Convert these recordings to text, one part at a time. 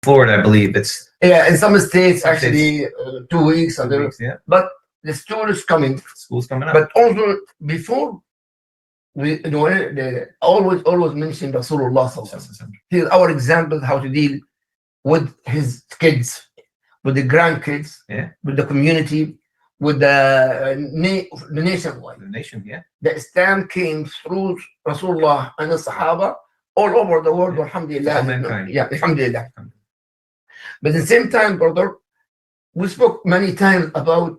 Florida, I believe it's Yeah, in some states actually 2 weeks. 2 weeks. Yeah, But the school is coming. school's coming up. But also before we always mention Rasulullah sallallahu alaihi wasallam. He's our example how to deal with his kids, with the grandkids, with the community, with the nationwide. The nation, yeah. The Islam came through Rasulullah and the Sahaba all over the world. Alhamdulillah. All mankind. Yeah, alhamdulillah. But at the same time, brother, we spoke many times about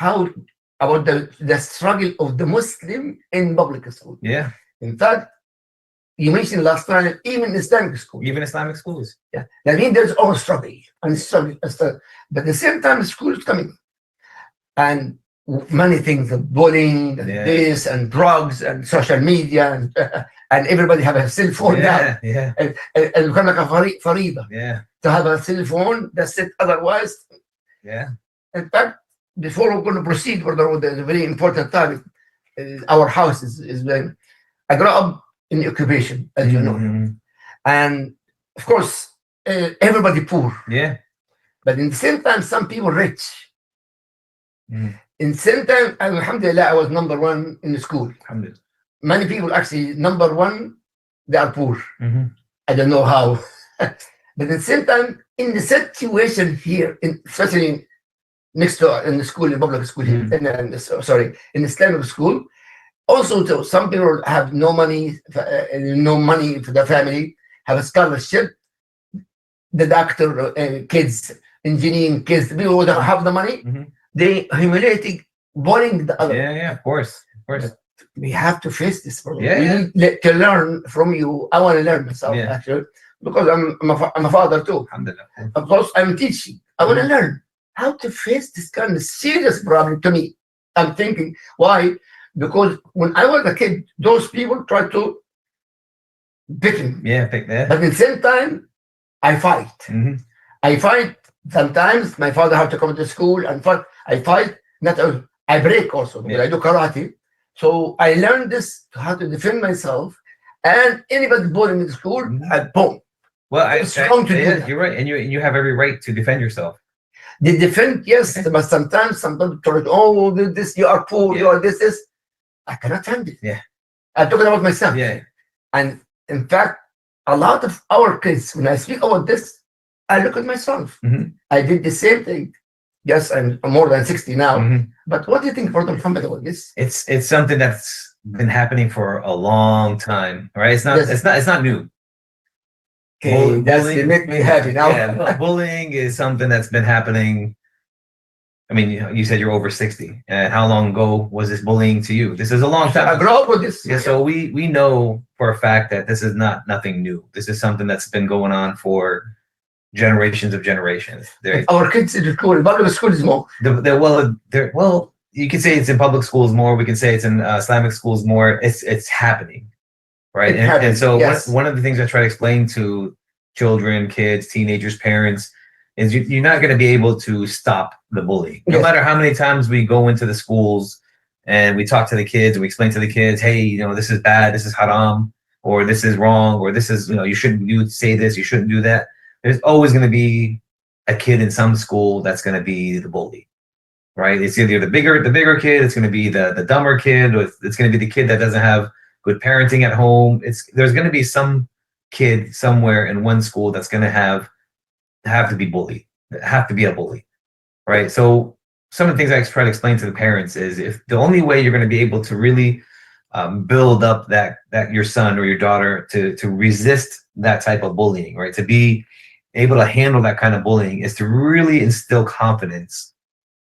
the struggle of the Muslim in public school. Yeah. In fact, you mentioned last time, even Islamic school. Even Islamic schools. Yeah. I mean, there's all struggle and struggle. But at the same time, school is coming. And many things, the bullying, and this, and drugs, and social media, and everybody have a cell phone now. Yeah. And become like a farida. Yeah. To have a cell phone, that's it. Otherwise, yeah. In fact, before we're going to proceed further with the very important topic, our house is when I grew up in occupation, as you know, and of course everybody poor. Yeah. But in the same time, some people rich. In the same time, alhamdulillah, I was number one in the school. Many people actually number one, they are poor. I don't know how. But at the same time, in the situation here, especially next to in the school, in public school, in Islamic school, also some people have no money for the family, have a scholarship. The doctor kids, engineering kids, people who don't have the money, they humiliating, bullying the other. Yeah, of course. We have to face this problem. Yeah, we need to learn from you. I want to learn myself actually, because I'm a father too. Of course, I'm teaching. I want to learn how to face this kind of serious problem to me. I'm thinking, why? Because when I was a kid, those people tried to beat me. Yeah, pick that. But at the same time, I fight. I fight. Sometimes my father had to come to school and fight. I fight. I break also because I do karate. So I learned this how to defend myself. And anybody bullying in the school, I boom. Well, you're right, and you have every right to defend yourself. They defend, yes, but sometimes somebody told, oh, this you are poor, you are this. I cannot handle it. Yeah, I'm talking about myself. Yeah, and in fact, a lot of our kids, when I speak about this, I look at myself. I did the same thing. Yes, I'm more than 60 now. But what do you think, Brother Muhammad, about this? It's something that's been happening for a long time, right? It's not new. Okay, you make me happy now. Yeah, bullying is something that's been happening. I mean, you said you're over 60, and how long ago was this bullying to you? This is a long time. I grew up with this. Yeah, so we know for a fact that this is nothing new. This is something that's been going on for generations of generations. Our kids in the school, public school is more. Well, you can say it's in public schools more. We can say it's in Islamic schools more. It's happening, right? And so one of the things I try to explain to children, kids, teenagers, parents is you're not going to be able to stop the bullying. No matter how many times we go into the schools and we talk to the kids and we explain to the kids, hey, this is bad, this is haram, or this is wrong, or this is, you shouldn't say this, you shouldn't do that. There's always going to be a kid in some school that's going to be the bully, right? It's either the bigger kid, it's going to be the dumber kid, or it's going to be the kid that doesn't have good parenting at home. There's going to be some kid somewhere in one school that's going to have to be bullied, have to be a bully, right? So some of the things I try to explain to the parents is if the only way you're going to be able to really build up that your son or your daughter to resist that type of bullying, right? To be able to handle that kind of bullying is to really instill confidence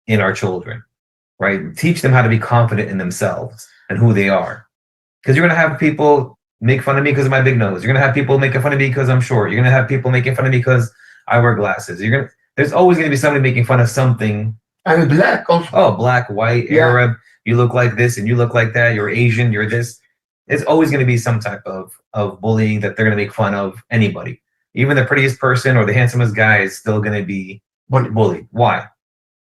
in our children, right? Teach them how to be confident in themselves and who they are. Because you're going to have people make fun of me because of my big nose. You're going to have people making fun of me because I'm short. You're going to have people making fun of me because I wear glasses. There's always going to be somebody making fun of something. And black also. Oh, black, white, Arab. You look like this and you look like that. You're Asian. You're this. It's always going to be some type of bullying that they're going to make fun of anybody. Even the prettiest person or the handsomest guy is still going to be bullied. Why?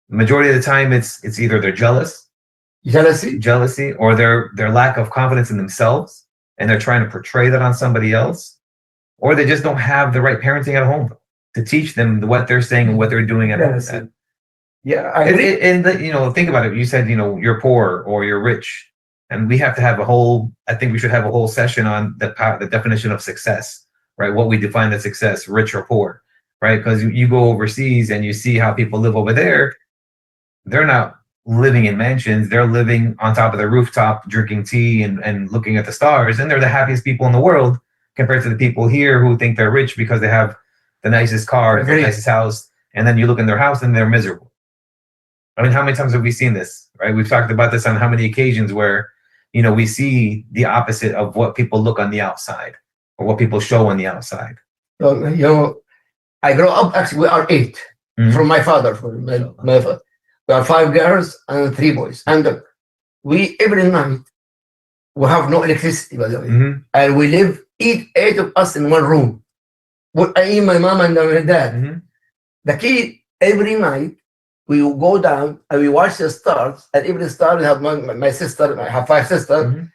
The majority of the time, it's either they're jealousy, or their lack of confidence in themselves, and they're trying to portray that on somebody else, or they just don't have the right parenting at home. to teach them what they're saying and what they're doing at home. Yeah, think about it. You said, you're poor or you're rich, and we have to have I think we should have a whole session on the definition of success, right? What we define as success, rich or poor, right? Because you go overseas and you see how people live over there. They're not living in mansions. They're living on top of the rooftop, drinking tea and looking at the stars. And they're the happiest people in the world compared to the people here who think they're rich because they have the nicest car, the nicest house. And then you look in their house and they're miserable. I mean, how many times have we seen this, right? We've talked about this on how many occasions where, we see the opposite of what people look on the outside or what people show on the outside. I grew up, actually, we are 8 from my father, from my father. We are 5 girls and 3 boys. And we, every night, we have no electricity, by the way. And we eat 8 of us in one room. I, my mom and my dad. The kid, every night, we will go down and we watch the stars. And every star, we have my sister, I have 5 sisters.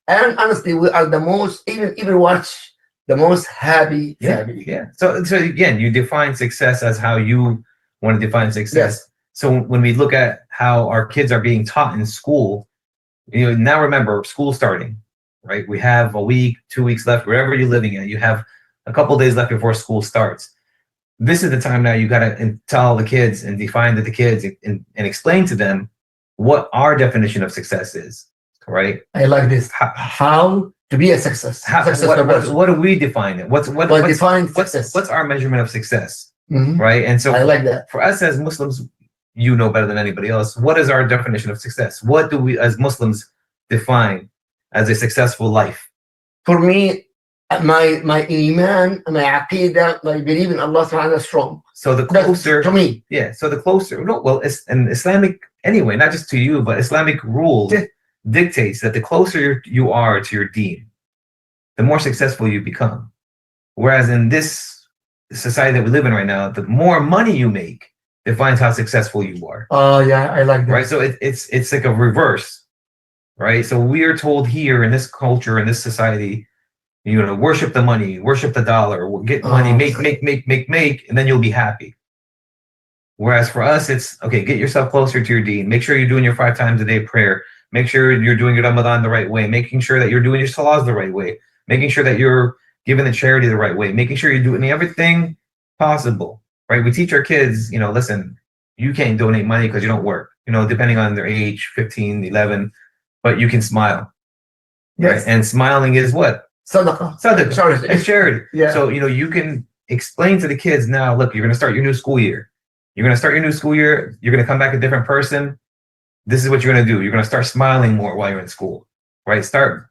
And honestly, we are the most, even watch the most happy family. Yeah. So again, you define success as how you want to define success. Yes. So when we look at how our kids are being taught in school, now remember, school starting, right? We have a week, 2 weeks left, wherever you're living at. You have a couple days left before school starts. This is the time now you got to tell the kids and define to the kids and explain to them what our definition of success is, right? I like this. How to be a success. What do we define it? What's our measurement of success, right? And so I like that. For us as Muslims, you know better than anybody else, what is our definition of success? What do we as Muslims define as a successful life? For me, my iman, my aqidah, my belief in Allah subhanahu wa ta'ala is strong. So the closer to me. Yeah. So the closer, it's an Islamic anyway, not just to you, but Islamic rules dictates that the closer you are to your deen, the more successful you become. Whereas in this society that we live in right now, the more money you make defines how successful you are. Oh yeah, I like that. Right. So it's like a reverse, right? So we are told here in this culture, in this society, worship the money, worship the dollar, get money, make, and then you'll be happy. Whereas for us, it's okay, get yourself closer to your deen. Make sure you're doing your 5 times a day prayer. Make sure you're doing your Ramadan the right way, making sure that you're doing your salahs the right way, making sure that you're giving the charity the right way, making sure you're doing everything possible, right? We teach our kids, listen, you can't donate money because you don't work, depending on their age, 15, 11, but you can smile. Yes. Right? And smiling is what? Sadaqah. It's charity. Yeah. So, you can explain to the kids now, look, you're going to start your new school year. You're going to come back a different person. This is what you're going to do. You're going to start smiling more while you're in school, right? Start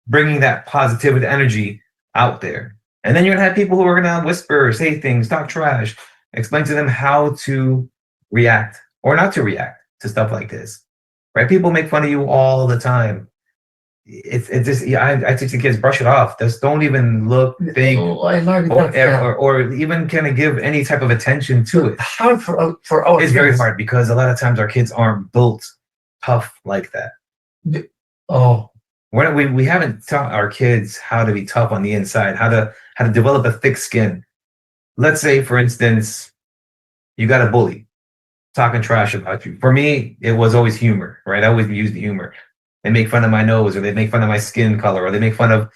bringing that positive energy out there. And then you're going to have people who are going to whisper, say things, talk trash, explain to them how to react or not to react to stuff like this, right? People make fun of you all the time. It's just, I teach the kids, brush it off. Just don't even look big or even kind of give any type of attention to it. Hard for our It's very hard because a lot of times our kids aren't built tough like that. We haven't taught our kids how to be tough on the inside, how to develop a thick skin. Let's say, for instance, you got a bully talking trash about you. For me, it was always humor, right? I always used humor. They make fun of my nose, or they make fun of my skin color, or they make fun of,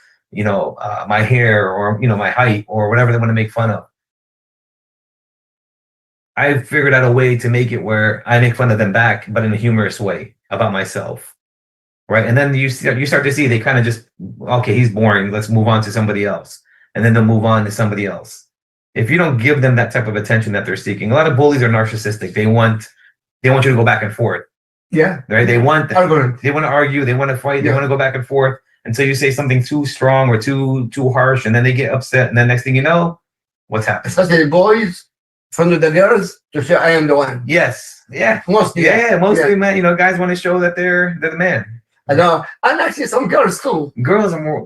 my hair, or, my height, or whatever they want to make fun of. I figured out a way to make it where I make fun of them back, but in a humorous way about myself, right? And then you start to see they kind of just, okay, he's boring. Let's move on to somebody else, and then they'll move on to somebody else. If you don't give them that type of attention that they're seeking, a lot of bullies are narcissistic. They want you to go back and forth. Yeah. Right. They want that. They want to argue. They want to fight. They want to go back and forth until you say something too strong or too harsh, and then they get upset. And then next thing you know, what's happening? Especially the boys, from the girls, to say I am the one. Yes. Yeah. Mostly. Mostly, man. Guys want to show that they're the man. I know. And actually, some girls too. Girls are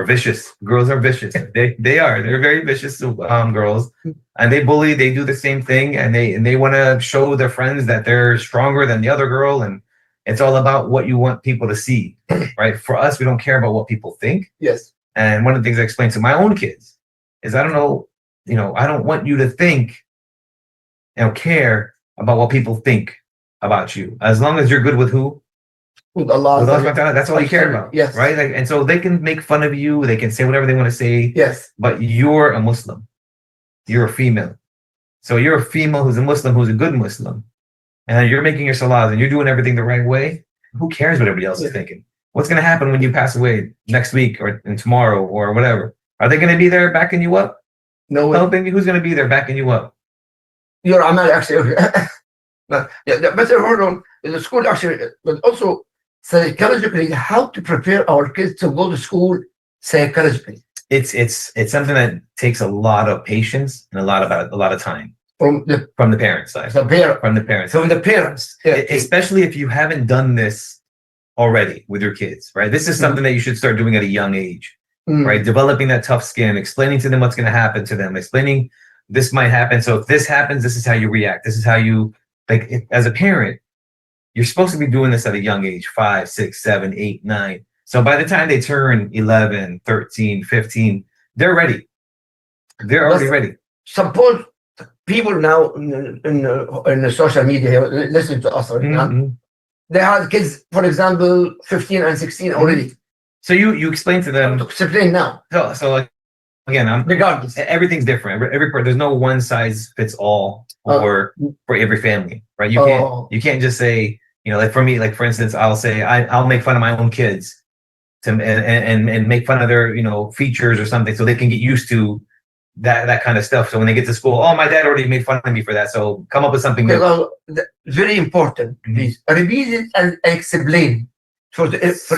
vicious. Girls are vicious. They are. They're very vicious girls, and they bully. They do the same thing, and they want to show their friends that they're stronger than the other girl, and it's all about what you want people to see, right? For us, we don't care about what people think. Yes. And one of the things I explain to my own kids is I don't know I don't want you to think, care about what people think about you. As long as you're good with who? With Allah. With Allah, that's all you care about. Yes. Right? And so they can make fun of you, they can say whatever they want to say. Yes. But you're a Muslim. You're a female. So you're a female who's a Muslim, who's a good Muslim. And you're making your salahs and you're doing everything the right way. Who cares what everybody else is thinking? What's going to happen when you pass away next week or tomorrow or whatever? Are they going to be there backing you up? No way. Helping you? Who's going to be there backing you up? Your amal actually. But better hold on. The school actually, but also psychologically, how to prepare our kids to go to school psychologically. It's something that takes a lot of patience and a lot of time From the parents' side. From the parents. From the parents. Yeah. Especially if you haven't done this already with your kids, right? This is something that you should start doing at a young age, right? Developing that tough skin, explaining to them what's going to happen to them, explaining this might happen. So if this happens, this is how you react. This is how you, as a parent, you're supposed to be doing this at a young age, 5, 6, 7, 8, 9. So by the time they turn 11, 13, 15, they're ready. They're already ready. Suppose people now in the social media listening to us right now, they have kids, for example, 15 and 16 already. So you explain to them. Explain now. So again, regardless, everything's different. There's no one size fits all for every family, right? You can't just say, like for me, like for instance, I'll say I'll make fun of my own kids and make fun of their features or something, so they can get used to that kind of stuff. So when they get to school, oh, my dad already made fun of me for that, so come up with something new. Well, very important. Please repeat it and explain for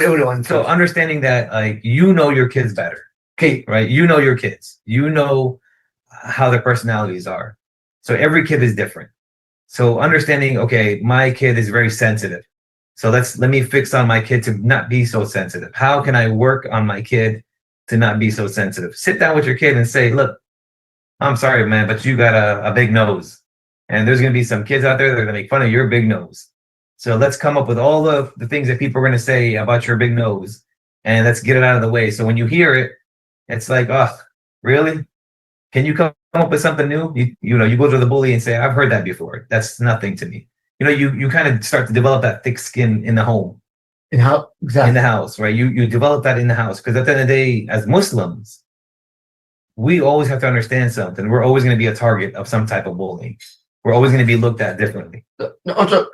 everyone. So understanding that your kids better. Okay. Right? Your kids. How their personalities are. So every kid is different. So understanding, okay, my kid is very sensitive. So let me fix on my kid to not be so sensitive. How can I work on my kid to not be so sensitive? Sit down with your kid and say, look, I'm sorry, man, but you got a big nose. And there's going to be some kids out there that are going to make fun of your big nose. So let's come up with all the things that people are going to say about your big nose. And let's get it out of the way. So when you hear it, it's like, oh, really? Can you come up with something new? You go to the bully and say, I've heard that before. That's nothing to me. You kind of start to develop that thick skin in the home. Exactly. In the house, right? You develop that in the house. Because at the end of the day, as Muslims, we always have to understand something. We're always going to be a target of some type of bullying. We're always going to be looked at differently. Also,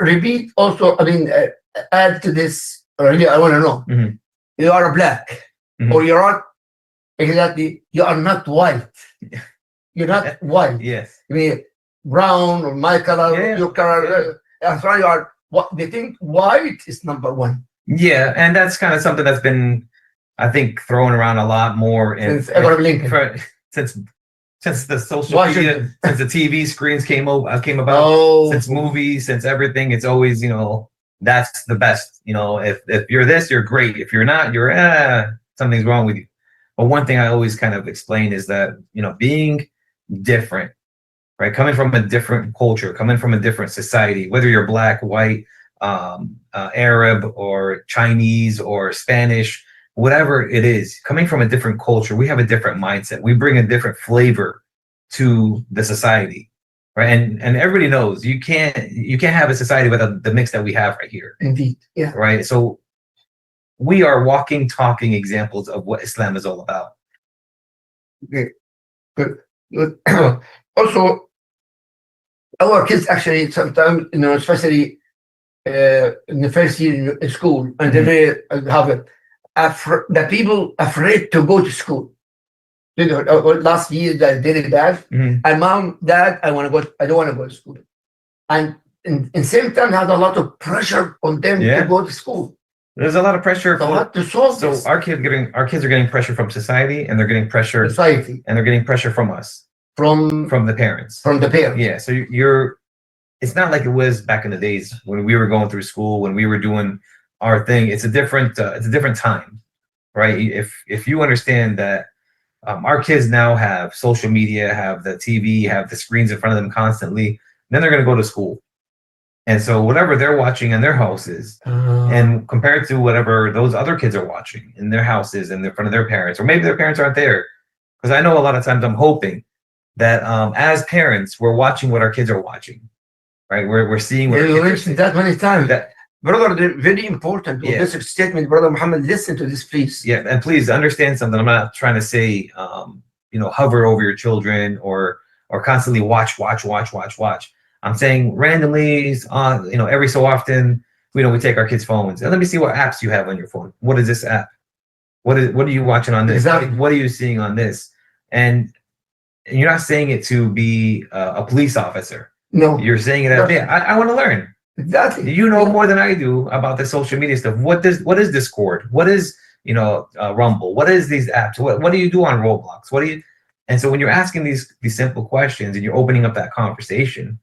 add to this, really, I want to know. You are black, or you're not, exactly, you are not white. You're not white. Yes. I mean, brown or my color, your color. That's why you are. They think white is number one. Yeah, and that's kind of something that's been, I think, thrown around a lot more since Abraham Lincoln. Since the social media, since the TV screens came about, since movies, since everything, it's always that's the best. If you're this, you're great. If you're not, you're something's wrong with you. But one thing I always kind of explain is that being different, right? Coming from a different culture, coming from a different society, whether you're black, white, Arab or Chinese or Spanish, whatever it is, coming from a different culture, we have a different mindset. We bring a different flavor to the society, right? And everybody knows you can't have a society without the mix that we have right here. Indeed, yeah. Right. So we are walking, talking examples of what Islam is all about. Okay, good. Also, our kids actually sometimes, especially in the first year in school, and they have it. The people afraid to go to school. Last year they did that, and mom, dad, I don't want to go to school, and in same time had a lot of pressure on them to go to school. There's a lot of pressure. To solve this. So our kids are getting pressure from society, and they're getting pressure and they're getting pressure from us, from the parents. Yeah. So it's not like it was back in the days when we were going through school, when we were doing our thing. It's a different time, right? If you understand that our kids now have social media, have the TV, have the screens in front of them constantly, then they're going to go to school. And so whatever they're watching in their houses, and compared to whatever those other kids are watching in their houses and in front of their parents, or maybe their parents aren't there, because I know a lot of times I'm hoping that as parents, we're watching what our kids are watching, right? We're seeing what you mentioned that many times. Brother, very important. Yeah. This statement, Brother Muhammad, listen to this, please. Yeah, and please understand something. I'm not trying to say, hover over your children or constantly watch. I'm saying randomly, every so often, we take our kids' phones and let me see what apps you have on your phone. What is this app? What are you watching on this? Exactly. What are you seeing on this? And you're not saying it to be a police officer. No, you're saying it as, I want to learn. Exactly. You know more than I do about the social media stuff. What is Discord? What is Rumble? What is these apps? What do you do on Roblox? And so when you're asking these simple questions and you're opening up that conversation,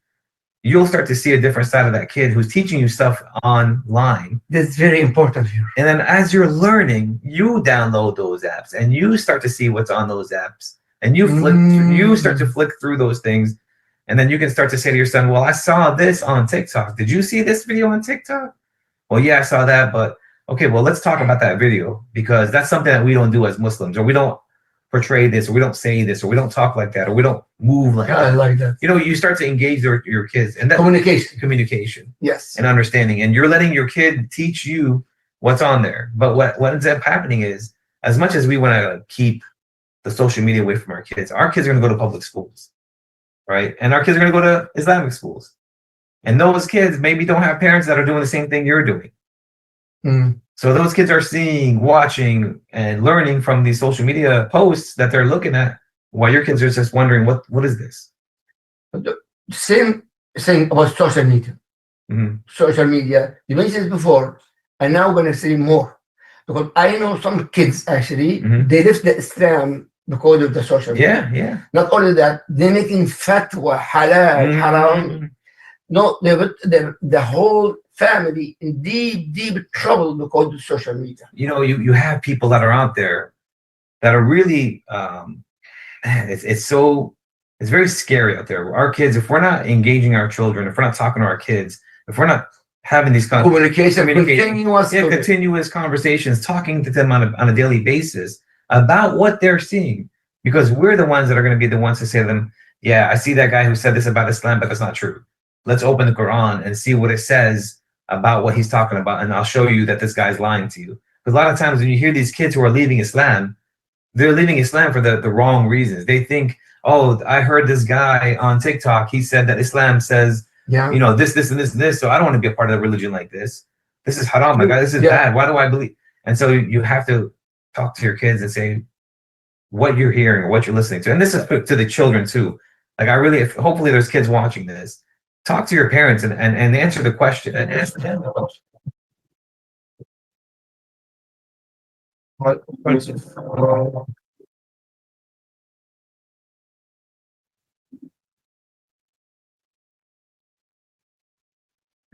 you'll start to see a different side of that kid who's teaching you stuff online. That's very important here. And then as you're learning, you download those apps and you start to see what's on those apps, and you start to flick through those things. And then you can start to say to your son, well, I saw this on TikTok. Did you see this video on TikTok? Well, yeah, I saw that. But okay, well, let's talk about that video, because that's something that we don't do as Muslims, or we don't portray this, or we don't say this, or we don't talk like that, or we don't move like that. I like that. You start to engage your kids, and that communication, yes, and understanding, and you're letting your kid teach you what's on there. But what ends up happening is, as much as we want to keep the social media away from our kids are going to go to public schools. Right? And our kids are going to go to Islamic schools. And those kids maybe don't have parents that are doing the same thing you're doing. So those kids are seeing, watching, and learning from these social media posts that they're looking at, while your kids are just wondering, what is this? Same thing about social media. Social media, you mentioned before, and now I'm going to say more. Because I know some kids, actually, they left the Islam because of the social media. Yeah. Not only that, they're making fatwa, halal, haram. No, they put the whole family in deep trouble because of social media. You have people that are out there that are really, it's very scary out there. Our kids, if we're not engaging our children, if we're not talking to our kids, if we're not having these continuous conversations, talking to them on a daily basis about what they're seeing, because we're the ones that are going to be the ones to say to them, yeah, I see that guy who said this about Islam, but that's not true. Let's open the Quran and see what it says about what he's talking about, and I'll show you that this guy's lying to you. Because a lot of times when you hear these kids who are leaving Islam, they're leaving Islam for the wrong reasons. They think, oh, I heard this guy on TikTok, he said that Islam says, this and this, so I don't want to be a part of a religion like this. This is haram, my guy. This is bad. Why do I believe? And so you have to talk to your kids and say what you're hearing or what you're listening to. And this is to the children too. Like hopefully there's kids watching this. Talk to your parents and answer the question and ask them the question.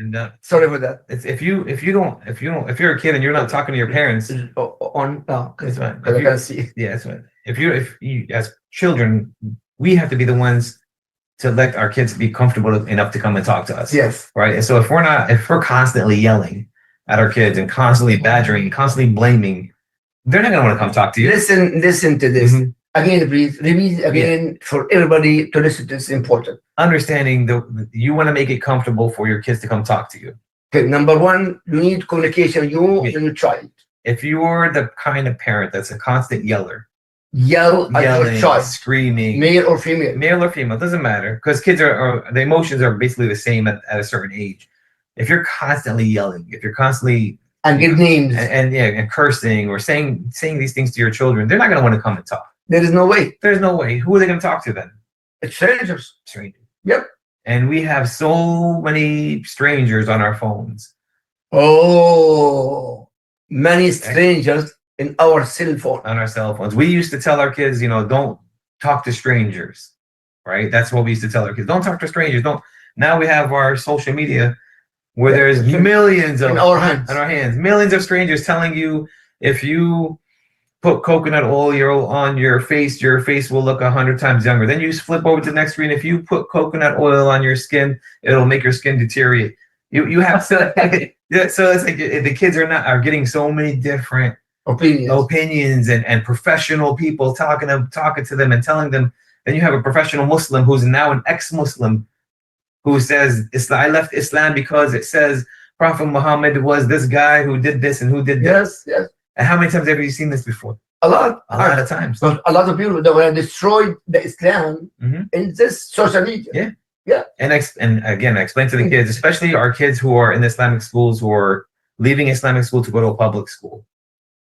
And sorry for that. If you're a kid and you're not talking to your parents it's fine. I can see. Yeah, it's fine. If you as children, we have to be the ones to let our kids be comfortable enough to come and talk to us. Yes. Right. And so if we're constantly yelling at our kids and constantly badgering, constantly blaming, they're not gonna want to come talk to you. Listen to this. Again, please repeat again for everybody to listen to. It's important. Understanding you want to make it comfortable for your kids to come talk to you. Okay, number one, you need communication, you and your child. If you're the kind of parent that's a constant yeller, yelling, at your child, screaming, male or female, doesn't matter, because kids the emotions are basically the same at a certain age. If you're constantly yelling, if you're constantly and give names and cursing or saying these things to your children, they're not going to want to come and talk. There's no way. Who are they going to talk to then? It's strangers. Yep. And we have so many strangers on our phones. Oh, many strangers in our cell phone. On our cell phones. We used to tell our kids, don't talk to strangers, right? That's what we used to tell our kids. Don't talk to strangers. Now we have our social media where there's millions of in our hands, millions of strangers telling you, if you put coconut oil on your face will look 100 times younger. Then you flip over to the next screen. If you put coconut oil on your skin, it'll make your skin deteriorate. You have to, so it's like the kids are getting so many different opinions and professional people talking to them and telling them Then you have a professional Muslim who's now an ex-Muslim who says, I left Islam because it says Prophet Muhammad was this guy who did this and who did this. Yes. And how many times have you seen this before? A lot of times. But a lot of people that were destroyed the Islam in this social media. Yeah. And again, I explain to the kids, especially our kids who are in Islamic schools, who are leaving Islamic school to go to a public school,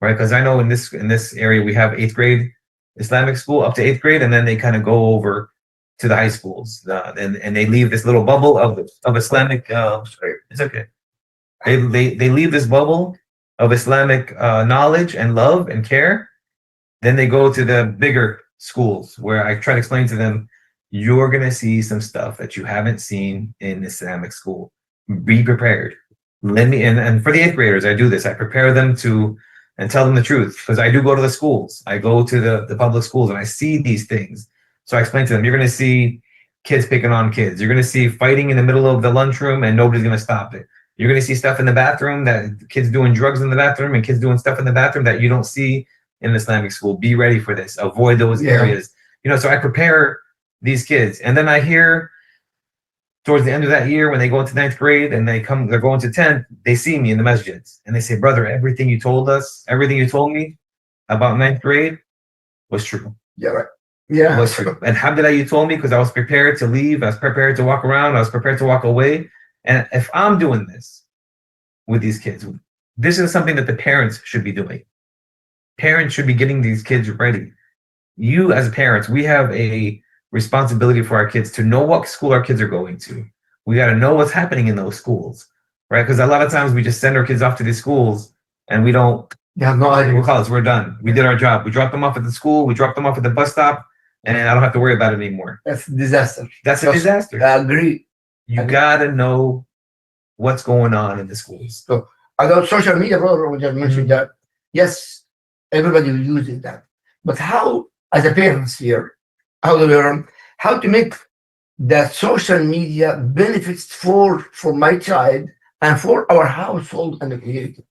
right? Because I know in this area we have 8th grade Islamic school up to 8th grade, and then they kind of go over to the high schools, and they leave this little bubble of Islamic. It's okay. They leave this bubble of Islamic knowledge and love and care. Then they go to the bigger schools where I try to explain to them, you're going to see some stuff that you haven't seen in Islamic school. Be prepared. And for the 8th graders, I do this. I prepare them and tell them the truth, because I do go to the schools. I go to the public schools and I see these things. So I explain to them, you're going to see kids picking on kids. You're going to see fighting in the middle of the lunchroom and nobody's going to stop it. You're going to see stuff in the bathroom, that kids doing drugs in the bathroom and kids doing stuff in the bathroom that you don't see in Islamic school. Be ready for this. Avoid those areas. So I prepare these kids. And then I hear towards the end of that year, when they go into 9th grade and they're going to 10th, they see me in the masjids and they say, brother, everything you told me about 9th grade was true. Yeah, right. Yeah. Was true. And alhamdulillah, you told me, because I was prepared to leave. I was prepared to walk around. I was prepared to walk away. And if I'm doing this with these kids, this is something that the parents should be doing. Parents should be getting these kids ready. You as parents, we have a responsibility for our kids to know what school our kids are going to. We got to know what's happening in those schools, right? Because a lot of times we just send our kids off to these schools and we don't. Yeah, no idea. We're done. We did our job. We dropped them off at the school. We dropped them off at the bus stop, and I don't have to worry about it anymore. That's a disaster. That's a disaster. I agree. You gotta know what's going on in the schools. So about social media, brother, we just mentioned that. Yes, everybody uses that. But how, as a parents here, how to learn how to make the social media benefits for my child and for our household and the community?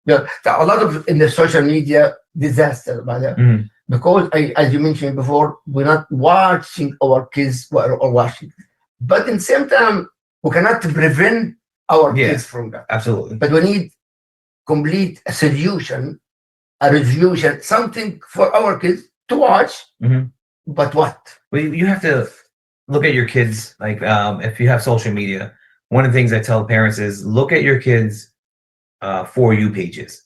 A lot of in the social media disaster by that, because as you mentioned before, we're not watching our kids or watching, but in the same time we cannot prevent our kids from that. Absolutely. But we need complete a resolution, something for our kids to watch. But what? Well, you have to look at your kids. Like, if you have social media, one of the things I tell parents is look at your kids' For You pages,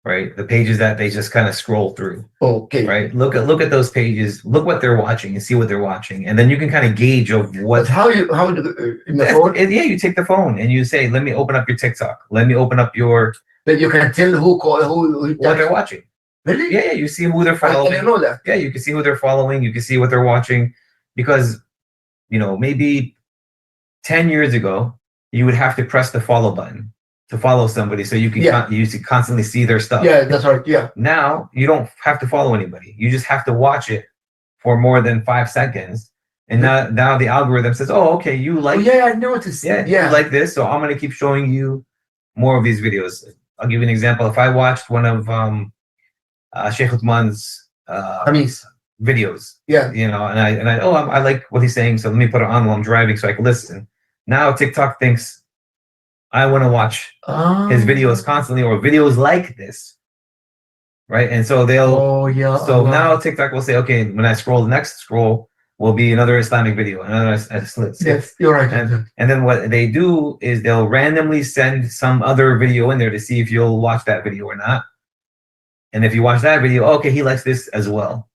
right? The pages that they just kind of scroll through. Okay. Right. Look at those pages. Look what they're watching and see what they're watching, and then you can kind of gauge of what. But how in the phone? You take the phone and you say, "Let me open up your TikTok. Let me open up your." That you can tell who what they're watching. Really? Yeah. You see who they're following. I didn't know that. Yeah, you can see who they're following. You can see what they're watching, because, maybe 10 years ago you would have to press the follow button to follow somebody, so you can constantly see their stuff. Yeah, that's right. Yeah. Now you don't have to follow anybody. You just have to watch it for more than 5 seconds, and now the algorithm says, "Oh, okay, you like." Oh, yeah, I noticed. Yeah, you like this, so I'm gonna keep showing you more of these videos. I'll give you an example. If I watched one of Sheikh Uthman's videos, and I like what he's saying, so let me put it on while I'm driving so I can listen. Now TikTok thinks I want to watch his videos constantly, or videos like this, right? And so they'll. Now TikTok will say, okay, when I scroll, the next scroll will be another Islamic video, Yes, you're right. And then what they do is they'll randomly send some other video in there to see if you'll watch that video or not. And if you watch that video, okay, he likes this as well.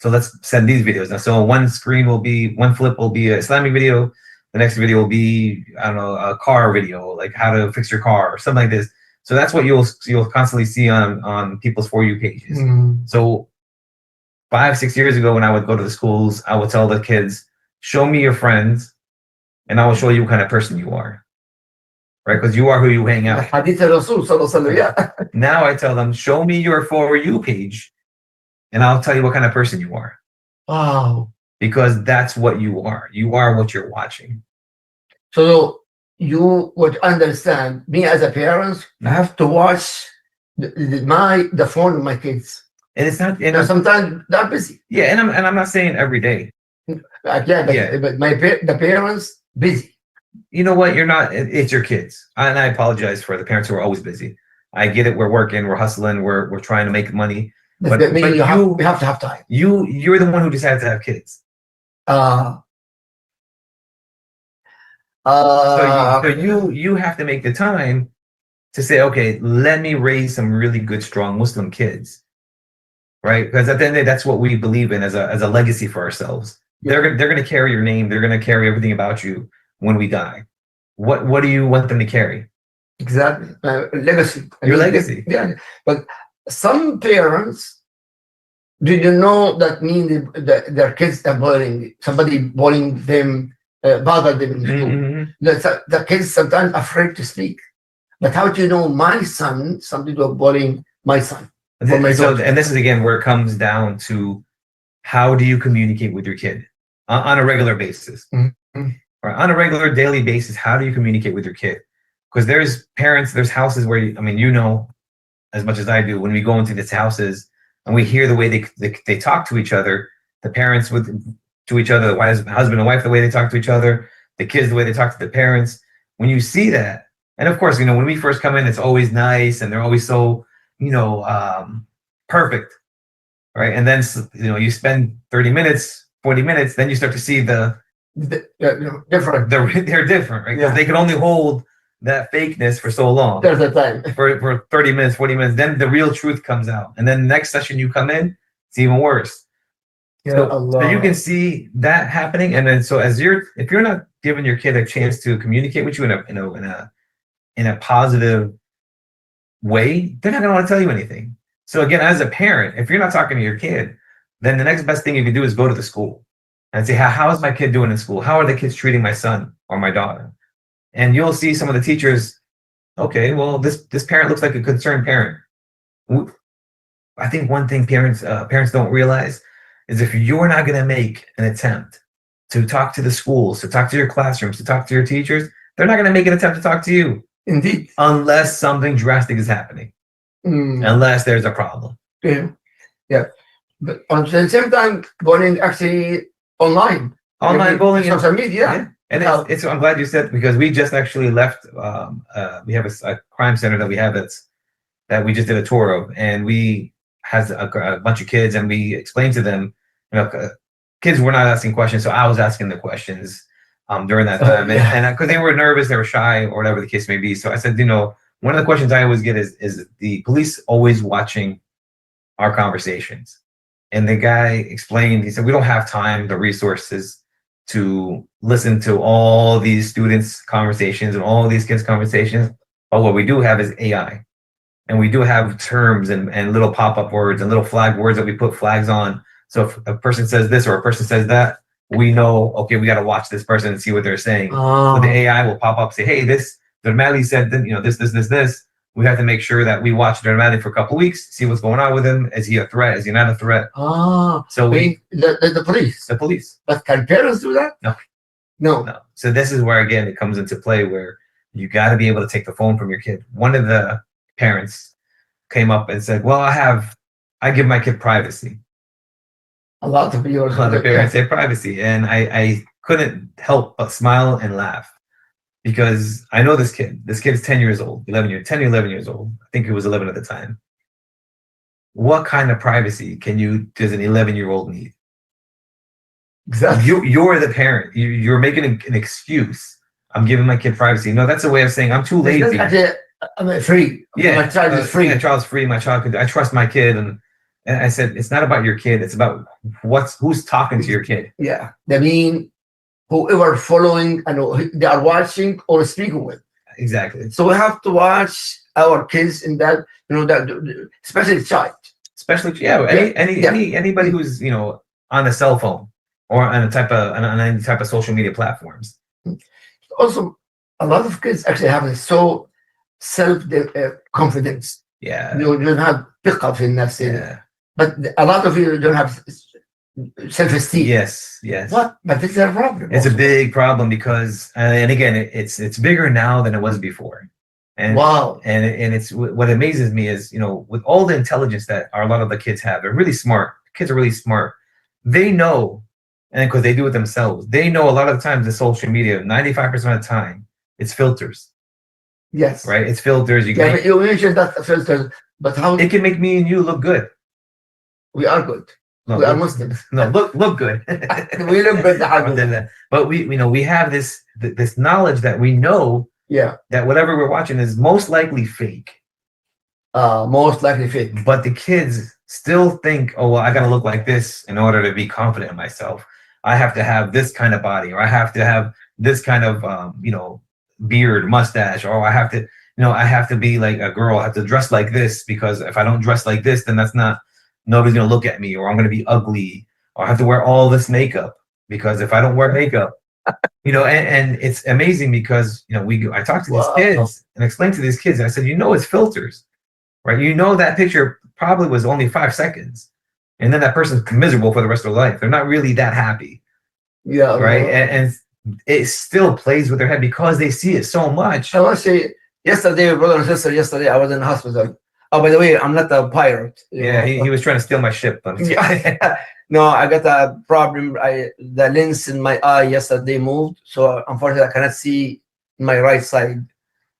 So let's send these videos. Now, so one flip will be an Islamic video. The next video will be, I don't know, a car video, like how to fix your car or something like this. So that's what you'll constantly see on people's For You pages. So 5-6 years ago, when I would go to the schools, I would tell the kids, show me your friends and I will show you what kind of person you are. Right? Because you are who you hang out. Now I tell them, show me your For You page and I'll tell you what kind of person you are. Wow. Because that's what you are. You are what you're watching. So you would understand, me as a parent, I have to watch the phone of my kids. And it's not, sometimes they're busy. Yeah, and I'm not saying every day. But the parents busy. You know what? You're not. It's your kids, and I apologize for the parents who are always busy. I get it. We're working. We're hustling. We're trying to make money. But you have to have time. You're the one who decided to have kids. So you have to make the time to say, okay, let me raise some really good, strong Muslim kids, right? Because at the end of the day, that's what we believe in as a legacy for ourselves. Yeah. They're gonna carry your name. They're gonna carry everything about you when we die. What do you want them to carry? Exactly, legacy. Your legacy. Yeah, but some parents didn't know that mean their kids are bullying. Somebody bullying them, bother them in school. Mm-hmm. The kids sometimes afraid to speak. But how do you know my son? Some people are bullying my son. And this is again where it comes down to how do you communicate with your kid on a regular basis, mm-hmm. or on a regular daily basis? How do you communicate with your kid? Because there's parents, there's houses where you know as much as I do, when we go into these houses and we hear the way they talk to each other, the parents to each other, the husband and wife, the way they talk to each other, the kids, the way they talk to the parents. When you see that, and of course, when we first come in, it's always nice and they're always so, perfect, right? And then, you spend 30 minutes, 40 minutes, then you start to see different. They're different, right? Because they can only hold that fakeness for so long. There's a time. For 30 minutes, 40 minutes, then the real truth comes out. And then the next session you come in, it's even worse. So you can see that happening. And then if you're not giving your kid a chance to communicate with you in a positive way, they're not gonna want to tell you anything. So again, as a parent, if you're not talking to your kid, then the next best thing you can do is go to the school and say, how is my kid doing in school? How are the kids treating my son or my daughter? And you'll see some of the teachers, okay, well, this parent looks like a concerned parent. I think one thing parents don't realize is if you're not going to make an attempt to talk to the schools, to talk to your classrooms, to talk to your teachers, they're not going to make an attempt to talk to you. Indeed. Unless something drastic is happening. Unless there's a problem. Yeah. Yeah. But at the same time, bullying actually online. Online bullying. Social media. Yeah. And I'm glad you said, because we just actually left. We have a crime center that we have that we just did a tour of, and we has a bunch of kids, and we explained to them, kids were not asking questions, so I was asking the questions during that time, and because they were nervous, they were shy, or whatever the case may be. So I said, one of the questions I always get is the police always watching our conversations? And the guy explained, he said, we don't have time, the resources to listen to all these students' conversations and all these kids' conversations. But what we do have is AI. And we do have terms and little pop-up words and little flag words that we put flags on. So if a person says this or a person says that, we know, okay, we got to watch this person and see what they're saying. So the AI will pop up, say, hey, this Dermali said, this. We have to make sure that we watch Dermali for a couple of weeks, see what's going on with him. Is he a threat? Is he not a threat? So the police. The police. But can parents do that? No. So this is where, again, it comes into play where you got to be able to take the phone from your kid. One of the parents came up and said, well, I give my kid privacy. A lot of parents say privacy. And I couldn't help but smile and laugh, because I know this kid. This kid is 10 years old, 10 or 11 years old. I think he was 11 at the time. What kind of privacy does an 11-year-old need? Exactly. You're the parent. You're making an excuse. I'm giving my kid privacy. No, that's a way of saying I'm too lazy. I'm free. Yeah, my child is free. My child's free. I trust my kid. And I said, it's not about your kid. It's about who's talking to your kid. Yeah. They mean whoever following and they are watching or speaking with. Exactly. So we have to watch our kids in that, that especially the child. Especially, anybody who's, on a cell phone or on any type of social media platforms. Also, a lot of kids actually have so self-confidence. Yeah. You don't have pick-up in that thing. Yeah. But a lot of you don't have self-esteem. Yes. What? But it's a problem. It's a big problem because, and again, it's bigger now than it was before. And wow. And it's what amazes me is, with all the intelligence that a lot of the kids have, they're really smart. Kids are really smart. They know And because they do it themselves, they know a lot of the times the social media, 95% of the time, it's filters. Yes. Right? It's filters. You mentioned that filters, but how it can make me and you look good. We are good. No, we are Muslims. No, look good. We look good. But we have this knowledge that we know that whatever we're watching is most likely fake. Most likely fake. But the kids still think, oh well, I gotta look like this in order to be confident in myself. I have to have this kind of body, or I have to have this kind of beard, mustache, or I have to be like a girl. I have to dress like this, because if I don't dress like this, then nobody's gonna look at me, or I'm gonna be ugly, or I have to wear all this makeup, because if I don't wear makeup, and it's amazing because I talk to these kids and explain to these kids, and I said, it's filters, right? That picture probably was only 5 seconds, and then that person's miserable for the rest of their life. They're not really that happy. Yeah. Right. And it still plays with their head because they see it so much. I want to say, yesterday, brother and sister, I was in the hospital. Oh, by the way, I'm not a pirate. Yeah, he was trying to steal my ship. No, I got a problem. The lens in my eye yesterday moved, so unfortunately I cannot see my right side.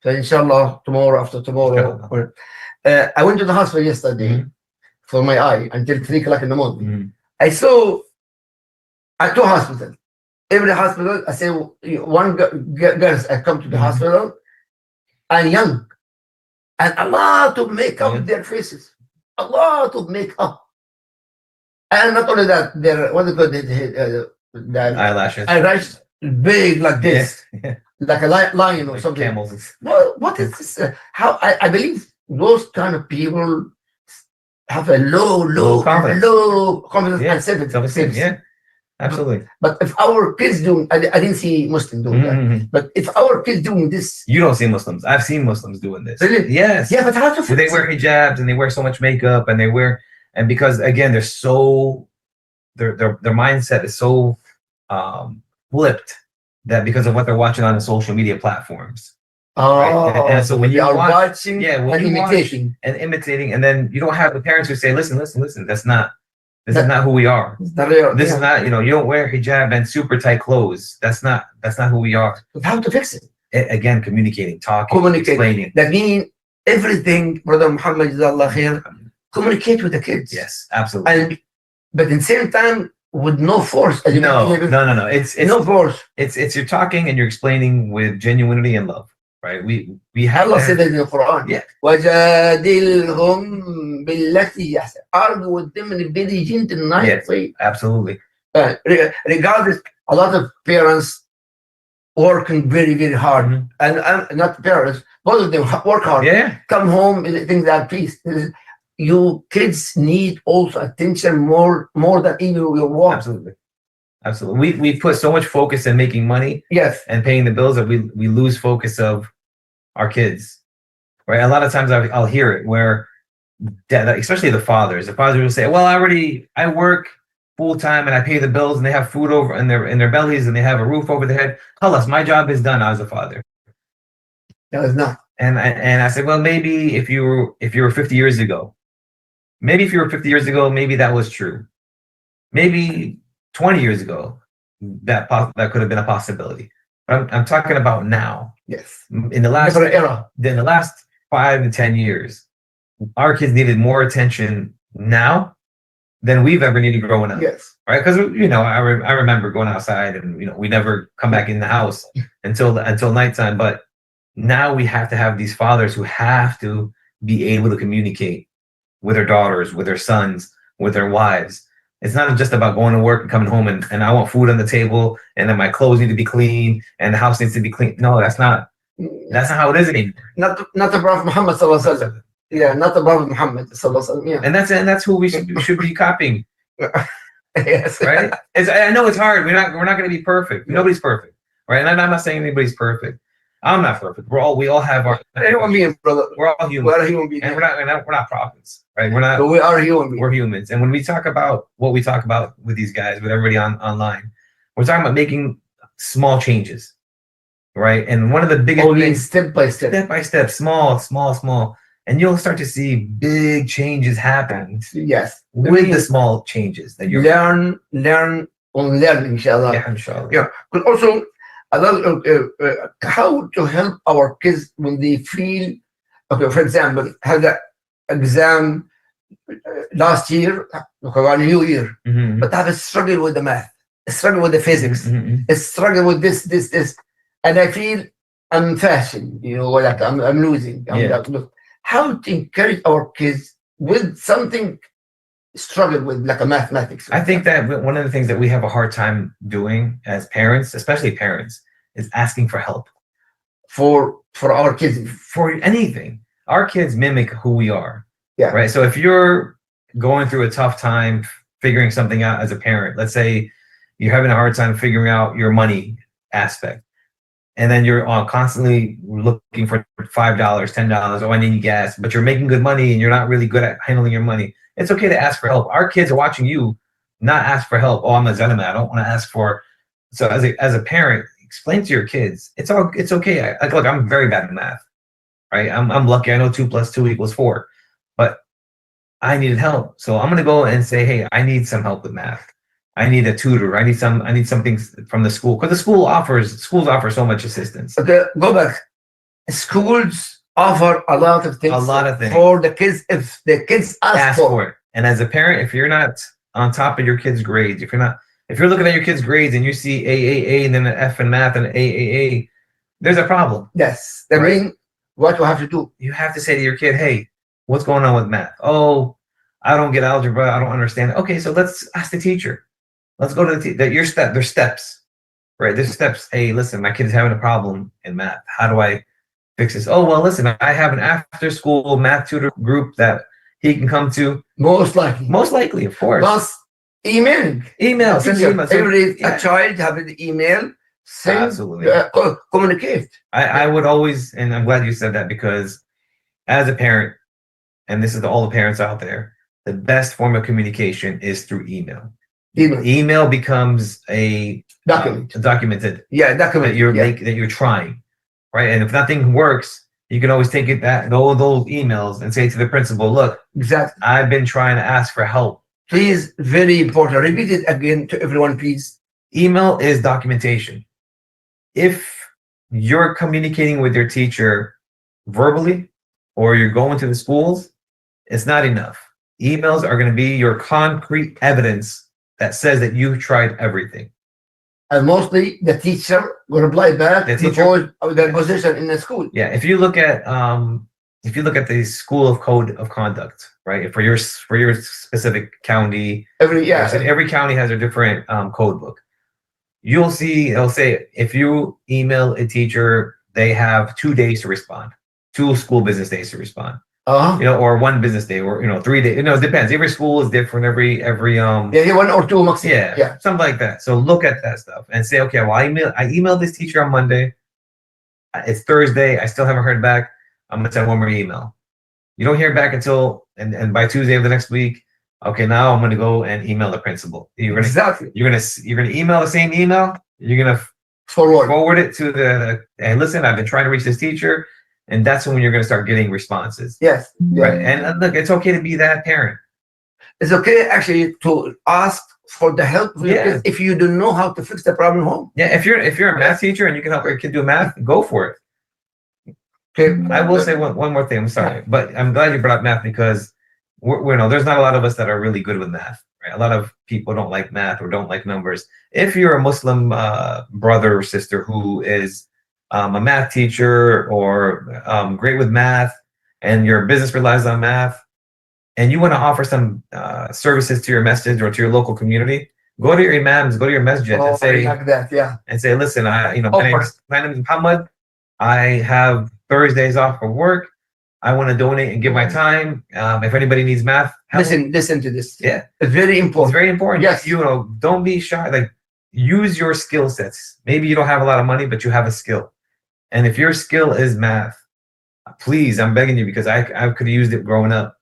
So inshallah, after tomorrow. I went to the hospital yesterday for my eye until 3 o'clock in the morning. I saw at 2 hospitals. Every hospital, I say one girls I come to the hospital and young, and a lot of makeup in their faces, a lot of makeup, and not only that, their the eyelashes big like this, like a lion or like something. Camels. Well, what is this? How I believe those kind of people have a low confidence and self-esteem. Yeah. Absolutely. But if our kids doing, I didn't see Muslims doing that. But if our kids doing this, you don't see Muslims. I've seen Muslims doing this. Really? Yes. Yeah, but how to? They wear hijabs and they wear so much makeup and because again they're so their mindset is so flipped that because of what they're watching on the social media platforms. Oh, right? And so when you are watching, and imitating, and then you don't have the parents who say, listen, this is not who we are. This is not, you don't wear hijab and super tight clothes. That's not who we are. But how to fix it? Again, communicating, talking, explaining. That means everything, Brother Muhammad, Jazakallah khair, communicate with the kids. Yes, absolutely. But in the same time, with no force. No. It's no force. It's you're talking and you're explaining with genuinity and love. Right? We have Allah said that in the Quran. Yeah. وَجَادِلْهُمْ بِالَّتِي يَحْسَنُ. Argue with them in a very gentle, nice way. Absolutely. Regardless, a lot of parents working very, very hard, and not parents, both of them work hard. Yeah. Come home and things at peace. You kids need also attention more than even your work. Absolutely. We put so much focus in making money, and paying the bills, that we lose focus of our kids, right? A lot of times I'll hear it where, especially the fathers will say, "Well, I work full time and I pay the bills and they have food over in their bellies and they have a roof over their head. Halas, my job is done as a father." That is not. And I said, well, maybe if you were 50 years ago, maybe that was true. Maybe 20 years ago, that could have been a possibility. But I'm talking about now. Yes. In the last era, in the last 5 to 10 years, our kids needed more attention now than we've ever needed growing up. Yes. Right? Because I remember going outside and we never come back in the house until nighttime. But now we have to have these fathers who have to be able to communicate with their daughters, with their sons, with their wives. It's not just about going to work and coming home and I want food on the table and then my clothes need to be clean and the house needs to be clean. No, that's not how it is anymore. Not the Prophet Muhammad sallallahu alaihi wasallam. Yeah, not the Prophet Muhammad sallallahu alaihi wasallam. Yeah. And that's who we should be copying. Yes. Right? I know it's hard. We're not going to be perfect. Nobody's perfect. Right? And I'm not saying anybody's perfect. I'm not perfect. We all have our. Human beings, brother. We're all human. We're human beings, and we're not prophets, right? We're not. But we are human beings. We're humans, and when we talk about what we talk about with these guys, with everybody online, we're talking about making small changes, right? And one of the biggest things, step by step, small, and you'll start to see big changes happen. Yes, with the small changes that you learn on learning, inshallah. Yeah, inshallah. Yeah. But also, how to help our kids when they feel, okay, for example, had an exam last year, on a new year, but I have a struggle with the math, a struggle with the physics, a struggle with this, and I feel I'm fasting, like I'm losing. Like, how to encourage our kids with something struggle with, like a mathematics? I think that one of the things that we have a hard time doing as parents, especially parents, is asking for help for our kids, for anything. Our kids mimic who we are. Yeah. Right. So if you're going through a tough time figuring something out as a parent, let's say you're having a hard time figuring out your money aspect, and then you're constantly looking for $5, $10, oh, I need gas, but you're making good money and you're not really good at handling your money. It's okay to ask for help. Our kids are watching you not ask for help. Oh, I'm a Zenima, I don't want to ask for. So as a parent, explain to your kids, it's okay. Look, I'm very bad at math. Right. I'm lucky. I know 2 + 2 = 4. But I needed help. So I'm going to go and say, hey, I need some help with math. I need a tutor. I need something from the school, because schools offer so much assistance. Okay, go back. Schools offer a lot of things. For the kids, if the kids ask for it. And as a parent, if you're not on top of your kids' grades, if you're looking at your kids' grades and you see A and then an F in math and an A, there's a problem. Yes. I mean, what you have to do? You have to say to your kid, hey, what's going on with math? Oh, I don't get algebra. I don't understand. Okay, so let's ask the teacher. Let's go to the there's steps, right? There's steps. Hey, listen, my kid's having a problem in math. How do I fix this? Oh, well, listen, I have an after-school math tutor group that he can come to. Most likely, of course. Plus, email. Every child have an email. Absolutely. Communicate. I would always, and I'm glad you said that, because as a parent, and this is to all the parents out there, the best form of communication is through email. Email becomes a documented. Document that you're trying, right? And if nothing works, you can always take those emails and say to the principal, look, exactly, I've been trying to ask for help. Please, very important. Repeat it again to everyone, please. Email is documentation. If you're communicating with your teacher verbally, or you're going to the schools, it's not enough. Emails are going to be your concrete evidence that says that you've tried everything. And mostly the teacher will reply back before their position in the school. Yeah, if you look at the School of Code of Conduct, right? For your specific county, every county has a different code book. You'll see it'll say if you email a teacher, they have 2 days to respond, 2 school business days to respond. Or 1 business day, or 3 days. It depends. Every school is different. Every 1 or 2 maximum. Yeah, something like that. So look at that stuff and say, okay, well, I emailed this teacher on Monday. It's Thursday. I still haven't heard back. I'm gonna send 1 more email. You don't hear back until and by Tuesday of the next week. Okay, now I'm gonna go and email the principal. You're gonna email the same email. You're gonna forward it to and listen, I've been trying to reach this teacher. And that's when you're going to start getting responses. Yes. Right. And look, it's okay to be that parent. It's okay actually to ask for the help if you don't know how to fix the problem at home. Yeah. If you're a math teacher and you can help your kid do math, go for it. Okay. I will say one more thing. I'm sorry, but I'm glad you brought up math, because there's not a lot of us that are really good with math. Right. A lot of people don't like math or don't like numbers. If you're a Muslim brother or sister who is a math teacher or great with math, and your business relies on math, and you want to offer some services to your message or to your local community, go to your imams, go to your masjid and say, and say, listen, my name is Muhammad. I have Thursdays off from work. I want to donate and give my time. If anybody needs math, listen to this. Yeah, it's very important. It's very important. Yes, don't be shy. Like, use your skill sets. Maybe you don't have a lot of money, but you have a skill. And if your skill is math, please, I'm begging you, because I could have used it growing up.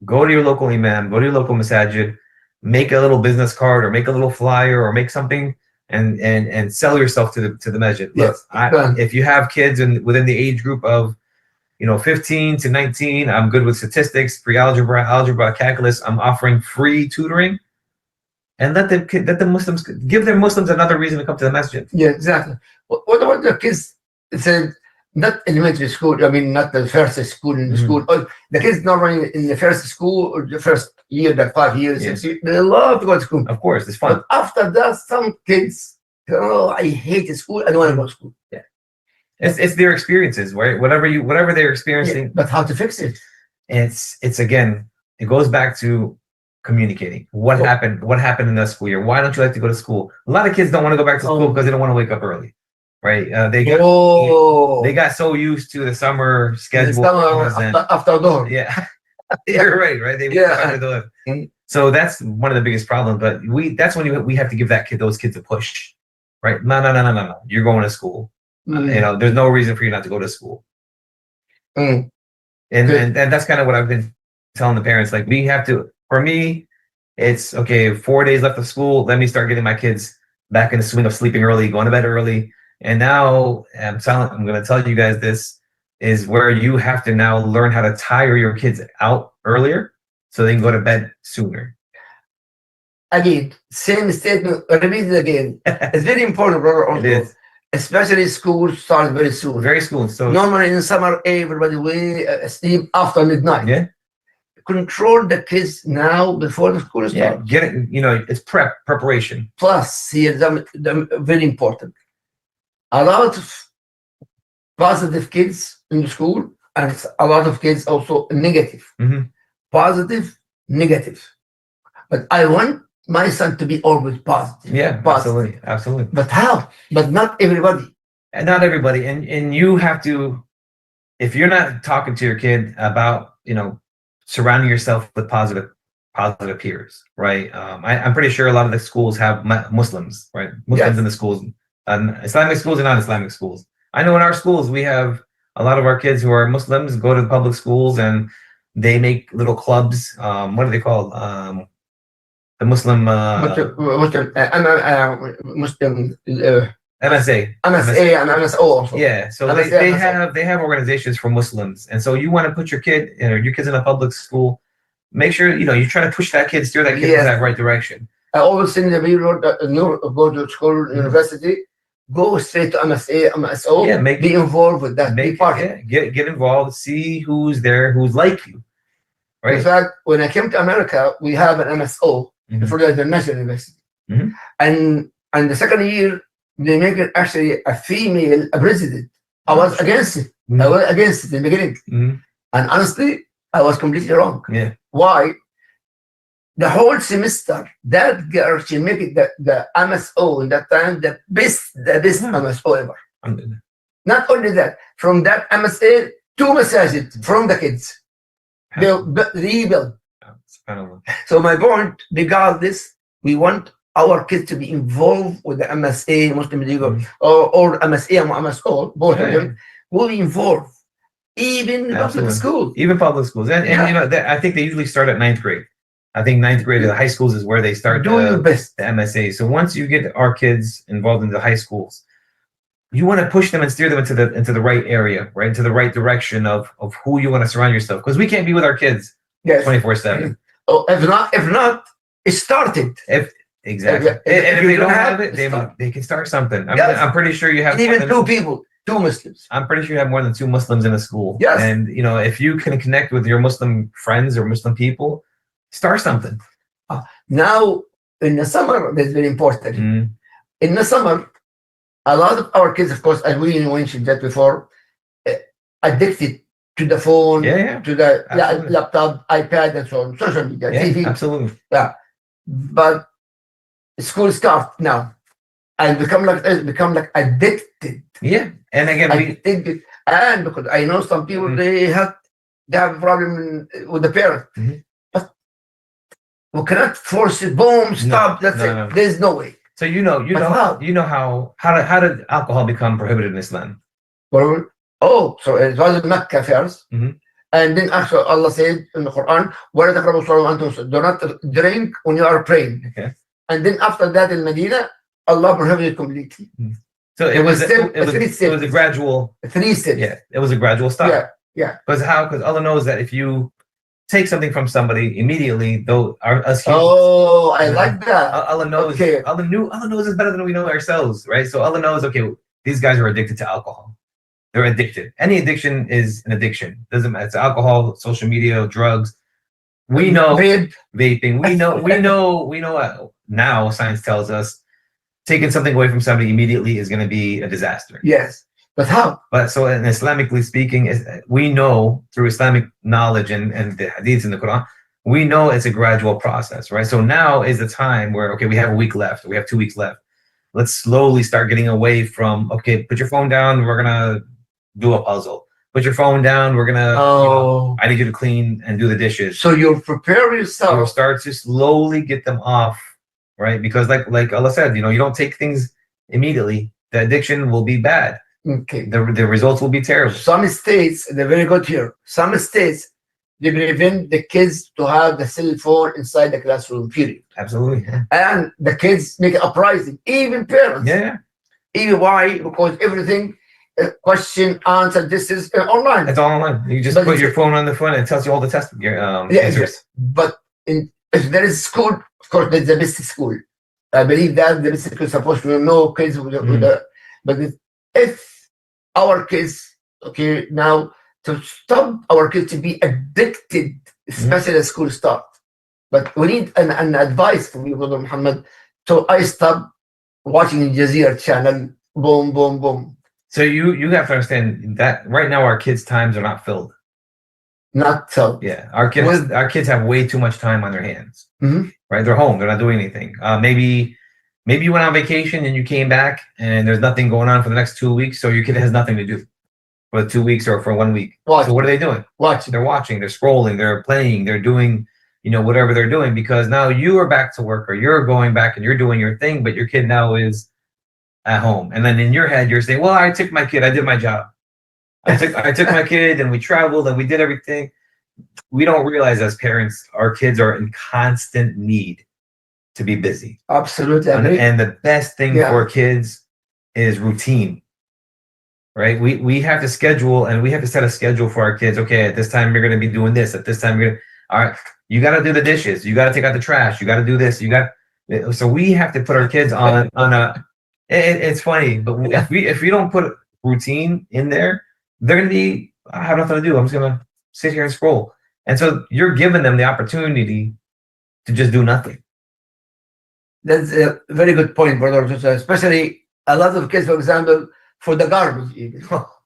Go to your local imam, go to your local masajid, make a little business card or make a little flyer or make something and sell yourself to the masjid. Yes. Look, if you have kids within the age group of 15 to 19, I'm good with statistics, pre-algebra, algebra, calculus. I'm offering free tutoring. and let the Muslims give their Muslims another reason to come to the masjid. Yeah, exactly. What about the kids? It said not elementary school. I mean, not the first school in the school. Oh, the kids not running in the first school or the first year, the 5 years, 6 years. They love to go to school. Of course, it's fun. But after that, some kids, oh, I hate school. I don't want to go to school. Yeah, it's their experiences, right? Whatever they're experiencing. Yeah, but how to fix it? It's again, it goes back to communicating. What happened in the school year? Why don't you like to go to school? A lot of kids don't want to go back to school because they don't want to wake up early, right? They got so used to the summer schedule. After dawn. Yeah, you're right. They after dawn. So that's one of the biggest problems. But that's when we have to give those kids a push, right? No. You're going to school. There's no reason for you not to go to school. And that's kind of what I've been telling the parents. Like, we have to. For me, it's okay. 4 days left of school. Let me start getting my kids back in the swing of sleeping early, going to bed early. And now I'm going to tell you guys, this is where you have to now learn how to tire your kids out earlier so they can go to bed sooner. Again, same statement. Repeat it again. It's very important, brother. Also. It is. Especially school starts very soon. Very soon. So normally in summer, everybody will sleep after midnight. Yeah. Control the kids now before the school starts. Yeah, get it. It's preparation. Plus, here, very important. A lot of positive kids in the school, and a lot of kids also negative. Positive, negative. But I want my son to be always positive. Yeah, positive. Absolutely. But how? But not everybody. And not everybody. And you have to, if you're not talking to your kid about, surrounding yourself with positive peers, right? I'm pretty sure a lot of the schools have Muslims, right? Muslims in the schools, Islamic schools and non-Islamic schools. I know in our schools, we have a lot of our kids who are Muslims go to public schools and they make little clubs. What are they called? The Muslim Muslim MSA and MSO also. Yeah, so they have organizations for Muslims, and so you want to put your kids in a public school. Make sure you try to push that kid, steer that kid in that right direction. I always think the people that go to school, university, go straight to MSA, MSO. Yeah, be involved with that. Be part. Yeah, get involved. See who's there, who's like you. Right. In fact, when I came to America, we have an MSO for the International University, and the second year. They make it actually a female president. I was against it. I was against it in the beginning. And honestly, I was completely wrong. Yeah. Why? The whole semester, that girl, she made it the MSO in that time, the best MSO ever. Not only that, from that MSA, 2 messages from the kids. They rebuild. So my point, regardless, we want our kids to be involved with the MSA, Muslim League, or MSA and MSO, both of them, will be involved, even in public school. Even public schools. And I think they usually start at 9th grade. I think 9th grade of the high schools is where they start doing the MSA. So once you get our kids involved in the high schools, you want to push them and steer them into the right area, right? Into the right direction of who you want to surround yourself. Because we can't be with our kids 24/7. Oh, if not, it started. Exactly. If they don't have it, they can start something. I'm pretty sure you have even 2 people, 2 Muslims. I'm pretty sure you have more than 2 Muslims in a school. Yes. And if you can connect with your Muslim friends or Muslim people, start something. Now in the summer, that's very important. In the summer, a lot of our kids, of course, as we mentioned that before, addicted to the phone, to the laptop, iPad, and so on, social media, TV. Absolutely. Yeah. But school starts now and become like addicted. Yeah. And again, addicted. And because I know some people they have a problem with the parents. But we cannot force it. Boom, stop. That's it. No. There's no way. So how did alcohol become prohibited in Islam? Well, so it was in Mecca first. And then actually Allah said in the Quran, do not drink when you are praying. Okay. And then after that in Medina, Allah prohibited completely. So it was a gradual 3 steps. Yeah, it was a gradual stop. Yeah. Because Allah knows that if you take something from somebody immediately, though us humans, I like that. Allah knows. Okay. Allah knows is better than we know ourselves, right? So Allah knows. Okay, these guys are addicted to alcohol. They're addicted. Any addiction is an addiction. Doesn't matter. It's alcohol, social media, drugs. We know vaping. We know. Now science tells us taking something away from somebody immediately is going to be a disaster. Yes, but how? But so, in Islamically speaking, we know through Islamic knowledge and the hadiths in the Quran, we know it's a gradual process, right? So now is the time where, okay, we have a week left, we have 2 weeks left. Let's slowly start getting away from, okay, put your phone down, we're gonna do a puzzle. Put your phone down, we're gonna, I need you to clean and do the dishes. So you'll prepare yourself. You'll start to slowly get them off, right? Because like Allah said, you don't take things immediately. The addiction will be bad. Okay. The results will be terrible. Some states, they're very good here. Some states, they prevent the kids to have the cell phone inside the classroom, period. Absolutely. Yeah. And the kids make an uprising, even parents. Yeah. Even why? Because everything, question, answer, this is online. It's all online. You just put your phone on the phone and it tells you all the test answers. But if there is school, of course, there's the best school. I believe that the best school is supposed to know kids with but if our kids, okay, now to stop our kids to be addicted, especially the school start. But we need an advice from you, Brother Muhammad. So I stop watching the Jazeera channel, boom, boom, boom. So you have to understand that right now our kids' times are not filled. Not so. Yeah, our kids have way too much time on their hands. Right, they're home, they're not doing anything. Maybe you went on vacation and you came back and there's nothing going on for the next 2 weeks, so your kid has nothing to do for 2 weeks or for 1 week. So what are they doing? Watching. They're watching, they're scrolling, they're playing, they're doing, whatever they're doing, because now you are back to work or you're going back and you're doing your thing, but your kid now is at home. And then in your head, you're saying, well, I took my kid, I did my job. I took my kid and we traveled and we did everything. We don't realize as parents, our kids are in constant need to be busy. Absolutely. And the best thing for kids is routine, right? We have to schedule and we have to set a schedule for our kids. Okay, at this time, you're going to be doing this. At this time, all right, you got to do the dishes. You got to take out the trash. You got to do this. So we have to put our kids on it's funny, but if we don't put routine in there, they're going to be, I have nothing to do. I'm just going to sit here and scroll. And so you're giving them the opportunity to just do nothing. That's a very good point, brother. Especially a lot of kids, for example, for the garbage,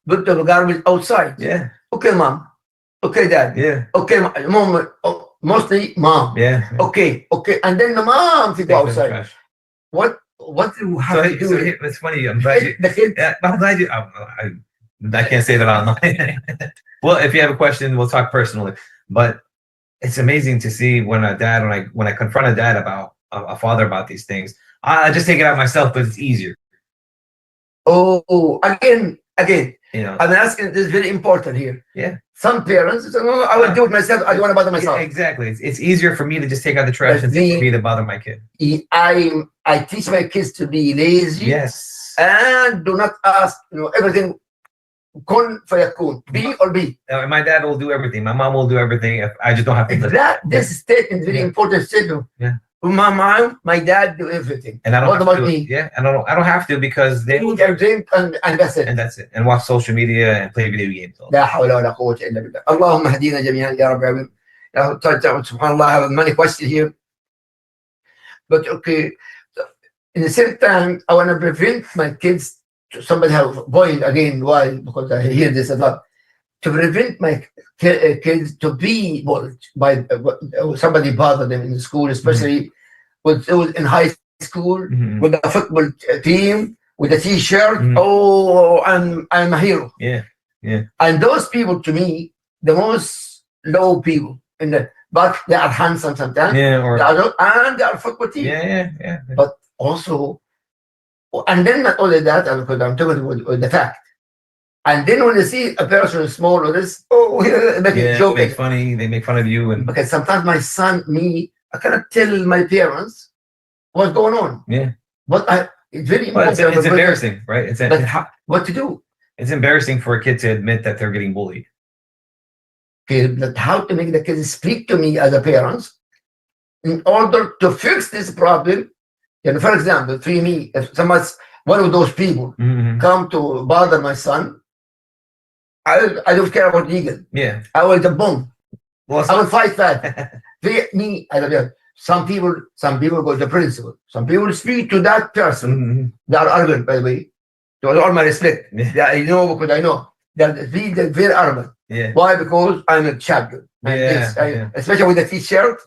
put the garbage outside. Yeah. Okay, mom. Okay, dad. Yeah. Okay, mom. Mostly mom. Yeah. Okay. And then the mom to go outside. What do you have to do? So it's funny. I'm glad you. I'm glad you. I can't say that online. Well, if you have a question, we'll talk personally. But it's amazing to see when a dad, when I confront a dad about a father about these things, I just take it out myself, but it's easier. Oh, again. I'm asking. This is very important here. Yeah. Some parents say, "No, I will do it myself. I don't want to bother myself." Yeah, exactly. It's easier for me to just take out the trash than for me to bother my kid. I teach my kids to be lazy. Yes. And do not ask. Everything. Kun fayakun. Be or be. My dad will do everything. My mom will do everything. I just don't have to. This statement is very important statement. Yeah. My mom, my dad do everything. And I don't what about me? Yeah, and I don't have to because they eat and drink and that's it. And that's it. And watch social media and play video games. لا حول ولا قوة إلا بالله. اللهم اهدينا جميعا يا رب العالمين. SubhanAllah, I have many questions here. But okay, in the same time, I want to prevent my kids. Somebody have a point again. Why? Because I hear this a lot. To prevent my kids to be bullied by somebody bother them in the school, especially in high school with the football team with a T-shirt. Oh, I'm a hero. Yeah. And those people, to me, the most low people but they are handsome sometimes. Yeah. And they are football team. Yeah. But also. And then not only that, because I'm talking with the fact. And then when you see a person small or this, they make funny. They make fun of you, and because sometimes my son, I cannot tell my parents what's going on. Yeah, but it's very important. It's embarrassing, right? What to do? It's embarrassing for a kid to admit that they're getting bullied. that how to make the kids speak to me as a parent in order to fix this problem. For example, for me, if one of those people come to bother my son, I don't care about legal. Yeah. I will just boom. I will fight that. Me, some people go to principal. Some people speak to that person. They are arrogant, by the way. To all my respect. Yeah. I know because I know. They're very arrogant. Yeah. Why? Because I'm a champion. Especially with the t-shirt,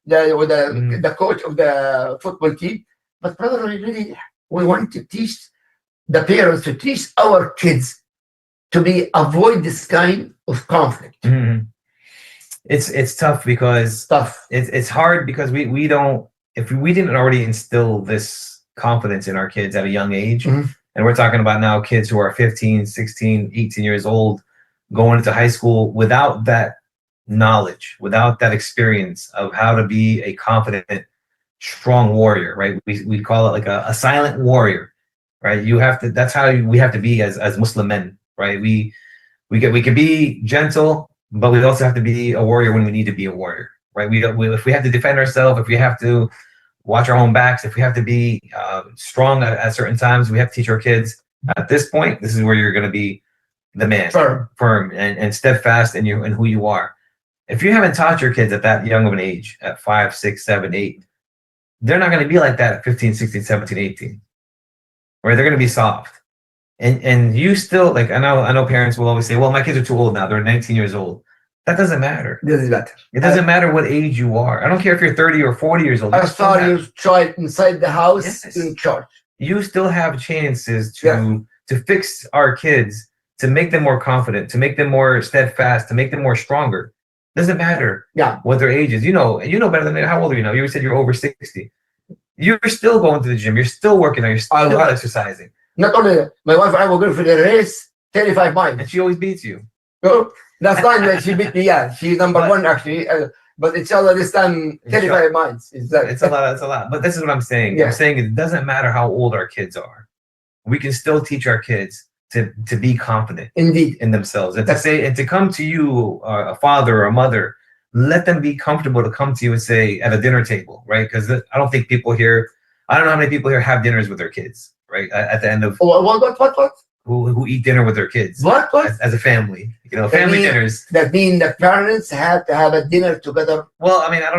with the coach of the football team. But brother, we want to teach the parents, to teach our kids to avoid this kind of conflict. It's tough because it's hard because we don't, if we didn't already instill this confidence in our kids at a young age, and we're talking about now kids who are 15, 16, 18 years old going into high school without that knowledge, without that experience of how to be a confident, strong warrior, right? We call it like a silent warrior, right? You have to, that's how we have to be as Muslim men, right? We can be gentle, but we also have to be a warrior when we need to be a warrior, right? If we have to defend ourselves, if we have to watch our own backs, if we have to be strong at certain times, we have to teach our kids at this point, this is where you're going to be the man, firm and steadfast in who you are. If you haven't taught your kids at that young of an age, at 5, 6, 7, 8, they're not going to be like that at 15, 16, 17, 18, right? They're going to be soft. And you still, like, I know parents will always say, well, my kids are too old now. They're 19 years old. That doesn't matter. It doesn't matter. It doesn't matter what age you are. I don't care if you're 30 or 40 years old. I saw you try inside the house in church. You still have chances to fix our kids, to make them more confident, to make them more steadfast, to make them more stronger. Doesn't matter what their age is. You know better than that. How old are you now? You said you're over 60. You're still going to the gym. You're still working out. You're still exercising. Not only my wife and I will go for the race, 35 miles. And she always beats you. Oh, last time that she beat me, she's number one actually. But inshallah, this time 35 miles. It's a lot. It's a lot. But this is what I'm saying. I'm saying it doesn't matter how old our kids are. We can still teach our kids to be confident, indeed, in themselves, and to come to you, a father or a mother. Let them be comfortable to come to you and say at a dinner table, right? Because I don't think people here. I don't know how many people here have dinners with their kids, right? At the end of what? Who eat dinner with their kids? What? As a family, family dinners. That mean the parents have to have a dinner together. Well, I mean, I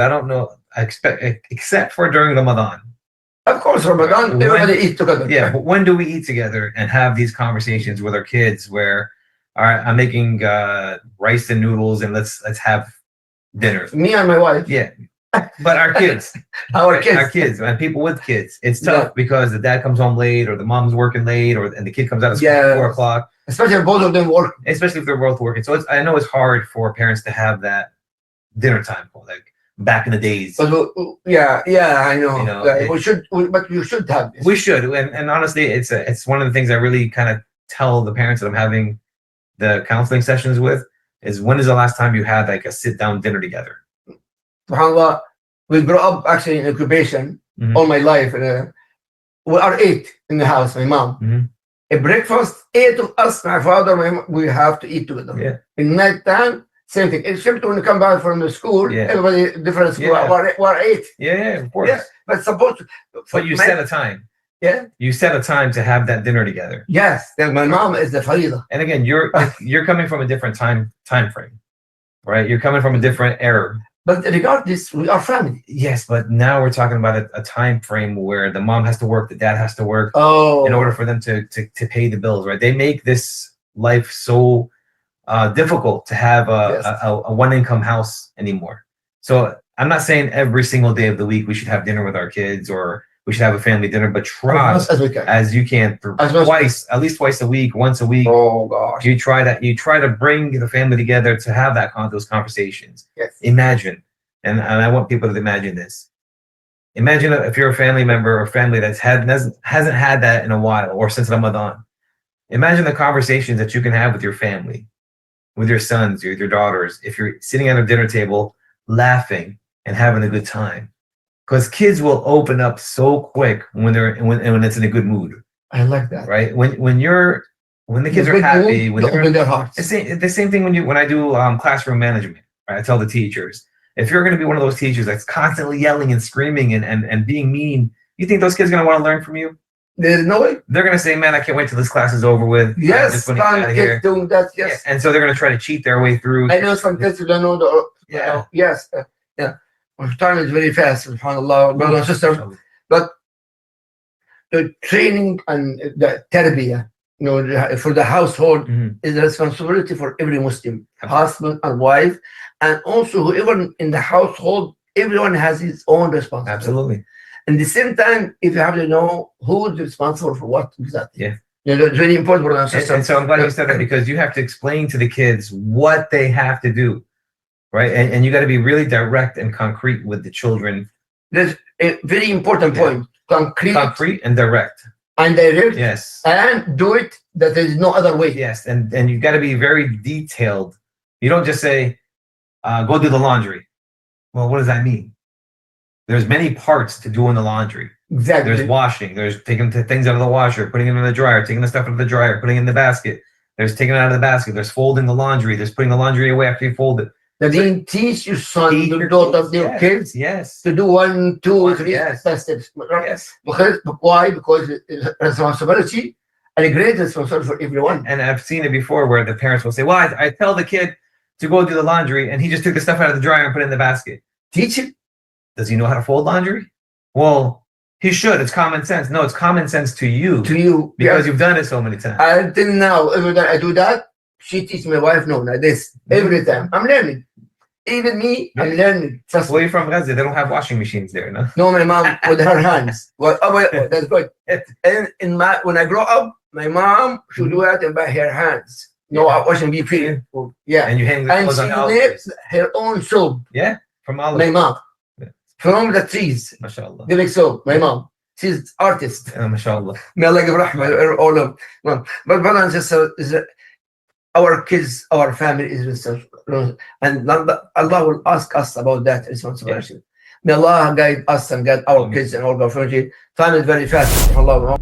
don't know. Except for during Ramadan. Of course, Ramadan, everybody eats together. Yeah, but when do we eat together and have these conversations with our kids where, all right, I'm making rice and noodles and let's have dinner. Me and my wife. Yeah. But our kids. Our kids, and people with kids. It's tough because the dad comes home late or the mom's working late and the kid comes out of school at 4 o'clock. Especially if both of them work. Especially if they're both working. So I know it's hard for parents to have that dinner time, like back in the days. But, I know. But you should have this. We should, and honestly, it's one of the things I really kind of tell the parents that I'm having the counseling sessions with is, when is the last time you had like a sit down dinner together? SubhanAllah, we grew up actually in incubation all my life. We are 8 in the house, my mom. At breakfast, 8 of us, my father, my mom, we have to eat together. Yeah. In night time, same thing. Except when you come back from the school, everybody different school. We're 8. Yeah, of course. Yeah, but But you set a time. Yeah. You set a time to have that dinner together. Yes. Then my mom is the farida. And again, you're coming from a different time frame, right? You're coming from a different era. But regardless, we are family. Yes, but now we're talking about a time frame where the mom has to work, the dad has to work, in order for them to pay the bills, right? They make this life so difficult to have a one income house anymore. So I'm not saying every single day of the week we should have dinner with our kids or we should have a family dinner, but try as you can at least twice a week, once a week. Oh gosh. You try to bring the family together to have those conversations. Yes. Imagine, and I want people to imagine this. Imagine if you're a family member or family hasn't had that in a while or since Ramadan. Imagine the conversations that you can have with your family, with your sons, with your daughters, if you're sitting at a dinner table laughing and having a good time. Because kids will open up so quick when it's in a good mood. I like that. Right? When you're when the kids are happy, when they open their hearts. The same thing when I do classroom management. Right? I tell the teachers, if you're going to be one of those teachers that's constantly yelling and screaming and being mean, you think those kids are going to want to learn from you? There's no way. They're going to say, man, I can't wait till this class is over with. Yes, I'm just kids here. Doing that, yes. Yeah. And so they're going to try to cheat their way through. I know some kids who don't know the, yes. Time is very fast, subhanAllah, brother and sister. But the training and the tarbiyah, for the household is a responsibility for every Muslim, husband and wife, and also whoever in the household, everyone has his own responsibility. Absolutely. At the same time, if you have to know who is responsible for what exactly. Yeah. It's very important, brother and sister. And so I'm glad you said that, because you have to explain to the kids what they have to do, right? And you got to be really direct and concrete with the children. There's a very important point. Concrete and direct. And direct. Yes. And do it that there is no other way. Yes. And you've got to be very detailed. You don't just say, go do the laundry. Well, what does that mean? There's many parts to doing the laundry. Exactly. There's washing. There's taking things out of the washer, putting it in the dryer, taking the stuff out of the dryer, putting it in the basket. There's taking it out of the basket. There's folding the laundry. There's putting the laundry away after you fold it. Then teach your son, your daughter, your kids, to do 1, 2, 3 steps. Yes. Why? Because it's a responsibility and a great responsibility for everyone. And I've seen it before where the parents will say, well, I tell the kid to go do the laundry and he just took the stuff out of the dryer and put it in the basket. Teach him. Does he know how to fold laundry? Well, he should. It's common sense. No, it's common sense to you. To you. Because you've done it so many times. Until now, every time I do that, she teaches my wife, no, like this. Every time. I'm learning. Even me, I'm learning. Trust me. You're from Gaza. They don't have washing machines there, no? No, my mom with her hands. Well, that's good. And when I grow up, my mom should do that by her hands. No, washing be free. Yeah. And you hang the clothes on the she makes her own soap. Yeah. From all my mom. From the trees. MashaAllah. They make soap. My mom. She's artist. MashaAllah. May Allah give rahmah all of them. But brother and sister, our kids, our family is responsible. And Allah will ask us about that responsibility. May Allah guide us and guide our kids and all our family. Time is very fast. Allah.